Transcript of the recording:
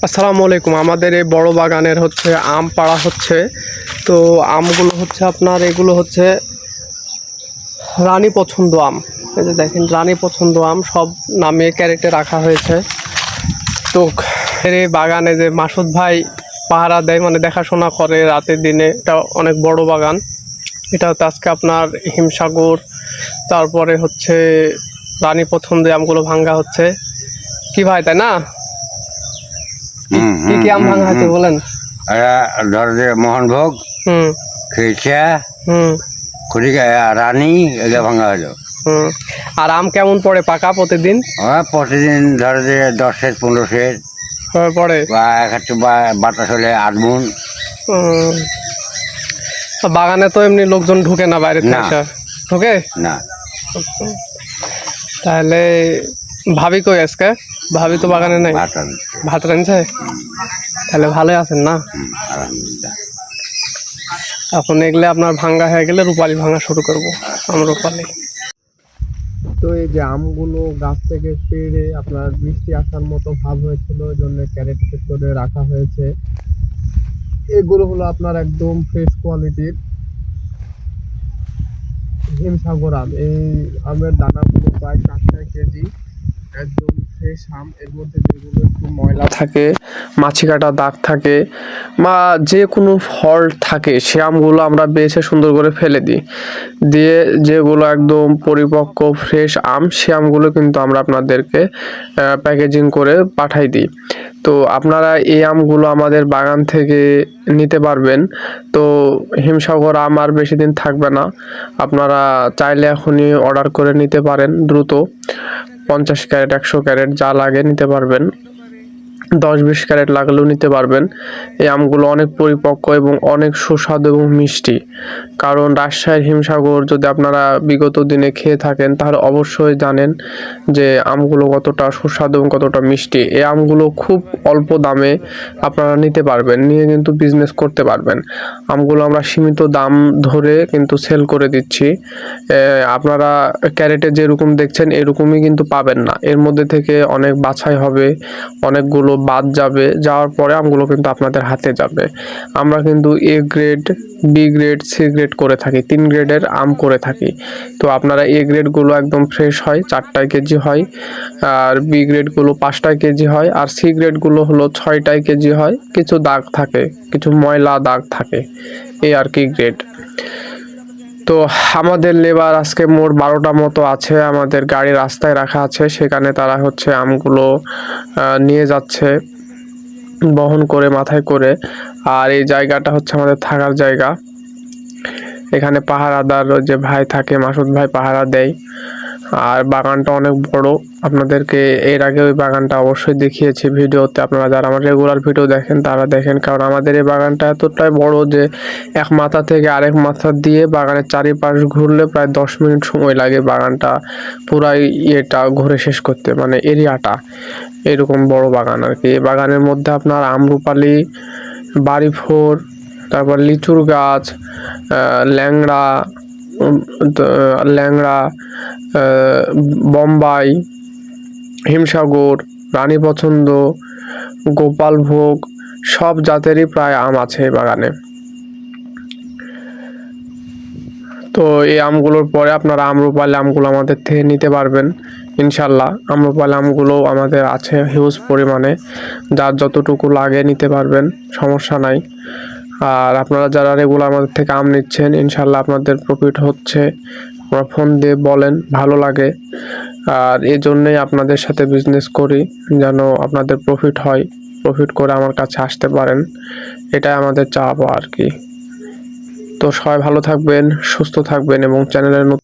আসসালামু আলাইকুম। আমাদের এই বড় বাগানের হচ্ছে আম পাড়া হচ্ছে। তো আমগুলো হচ্ছে আপনার এগুলো হচ্ছে রানী পছন্দ আম। এই যে দেখেন রানী পছন্দ আম সব নামিয়ে ক্যারেটে রাখা হয়েছে। তো এই বাগানে যে মাসুদ ভাই পাহারা দেয়, মানে দেখাশোনা করে রাতের দিনে, এটা অনেক বড় বাগান। এটা হচ্ছে আজকে আপনার হিমসাগর, তারপরে হচ্ছে রানী পছন্দ আমগুলো ভাঙ্গা হচ্ছে। কি ভাই, তাই না? কি কি আম ভাঙা হচ্ছে বলেন? ধর যে মোহনভোগ, হুম খেইছা, হুম রানী এগুলো ভাঙা হলো। আর আম কেমন পড়ে পাকা প্রতিদিন? প্রতিদিন ধর যে 10 সের 15 সের পড়ে বা একটু বাতাস হলে 8 মণ। বাগানে তো এমনি লোকজন ঢুকে না বাইরে থেকে? না। ঢুকে না। তাহলে ভাবি কই আজকে? ভাবি তো বাগানে নাই। ভাত রাঁধছে? তাহলে ভালোই আছেন না? আলহামদুলিল্লাহ। এখন এগুলো আপনার ভাঙ্গা হয়ে গেলে রূপালি ভাঙা শুরু করবো। আম রূপালি। তো এই যে আমগুলো গাছ থেকে পেড়ে আপনার বৃষ্টি আসার মতো ভাব হয়েছিল, ওই জন্য ক্যারেট করে রাখা হয়েছে। এগুলো হলো আপনার একদম ফ্রেশ কোয়ালিটির হিমসাগর আম। এই আমের দানাগুলো প্রায় 4 কেজি, একদম ফ্রেশ আম। এর মধ্যে যেগুলো একটু ময়লা থাকে, মাছি কাটা দাগ থাকে বা যে কোনো ফল্ট থাকে, সে আমগুলো আমরা বেছে সুন্দর করে ফেলে দিই। দিয়ে যেগুলো একদম পরিপক্ক ফ্রেশ আম, সে আমগুলো কিন্তু আমরা আপনাদেরকে প্যাকেজিং করে পাঠাই দিই। তো আপনারা এই আমগুলো আমাদের বাগান থেকে নিতে পারবেন। তো হিমসাগর আম আর বেশি দিন থাকবে না, আপনারা চাইলে এখনই অর্ডার করে নিতে পারেন দ্রুত। 50 ক্যারেট 100 ক্যারেট যা লাগে নিতে পারবেন, 10-20 ক্যারেট লাগলেও নিতে পারবেন। এই আমগুলো অনেক পরিপক্ক এবং অনেক সুস্বাদু এবং মিষ্টি। কারণ রাজশাহীর হিমসাগর যদি আপনারা বিগত দিনে খেয়ে থাকেন তাহলে অবশ্যই জানেন যে আমগুলো কতটা সুস্বাদু এবং কতটা মিষ্টি। এই আমগুলো খুব অল্প দামে আপনারা নিতে পারবেন, নিয়ে কিন্তু বিজনেস করতে পারবেন। আমগুলো আমরা সীমিত দাম ধরে কিন্তু সেল করে দিচ্ছি। আপনারা ক্যারেটে যেরকম দেখছেন এরকমই কিন্তু পাবেন না, এর মধ্যে থেকে অনেক বাছাই হবে, অনেকগুলো বাদ যাবে, যাওয়ার পরে আমগুলো কিন্তু আপনাদের হাতে যাবে। আমরা কিন্তু A grade, B grade, C grade করে থাকি, 3 গ্রেডের আম করে থাকি। তো আপনারা এ গ্রেডগুলো একদম ফ্রেশ হয়, 4টায় কেজি হয়, আর বি গ্রেডগুলো 5টায় কেজি হয়, আর সি গ্রেডগুলো হলো 6টায় কেজি হয়। কিছু দাগ থাকে, কিছু ময়লা দাগ থাকে, এই আর কি গ্রেড। তো আমাদের লেবার আজকে মোট 12টা মতো আছে, আমাদের গাড়ি রাস্তায় রাখা আছে, সেখানে তারা হচ্ছে আমগুলো নিয়ে যাচ্ছে বহন করে, মাথায় করে। আর এই জায়গাটা হচ্ছে আমাদের থাকার জায়গা। এখানে পাহারাদার যে ভাই থাকে, মাসুদ ভাই পাহারা দেয়। আর বাগানটা অনেক বড়, আপনাদেরকে এর আগে ওই বাগানটা অবশ্যই দেখিয়েছি ভিডিওতে। আপনারা যারা আমার রেগুলার ভিডিও দেখেন তারা দেখেন, কারণ আমাদের এই বাগানটা এতটাই বড় যে এক মাথা থেকে আরেক মাথা দিয়ে বাগানের চারিপাশ ঘুরলে প্রায় 10 মিনিট সময় লাগে বাগানটা পুরাই ইয়েটা ঘুরে শেষ করতে, মানে এরিয়াটা। এরকম বড় বাগান আর কি। এই বাগানের মধ্যে আপনার আমরুপালি, বাড়িফোর, তারপর লিচুর গাছ, ল্যাংড়া, ল্যাংড়া, বোম্বাই, হিমসাগর, রানী পছন্দ, গোপালভোগ, সব জাতেরই প্রায় আম আছে এই বাগানে। তো এই আমগুলোর পরে আপনারা আমরুপালি আমগুলো আমাদের থেকে নিতে পারবেন ইনশাল্লাহ। আমরুপালি আমগুলো আমাদের আছে হিউজ পরিমাণে, যার যতটুকু লাগে নিতে পারবেন, সমস্যা নাই। আর আপনারা যারা রেগুলার আমাদের থেকে আম নিচ্ছেন, ইনশাল্লাহ আপনাদের প্রফিট হচ্ছে। আপনারা ফোন দিয়ে বলেন ভালো লাগে, আর এই জন্যই আপনাদের সাথে বিজনেস করি, যেন আপনাদের প্রফিট হয়, প্রফিট করে আমার কাছে আসতে পারেন, এটাই আমাদের চাওয়া আর কি। তো সবাই ভালো থাকবেন, সুস্থ থাকবেন, এবং চ্যানেলের নতুন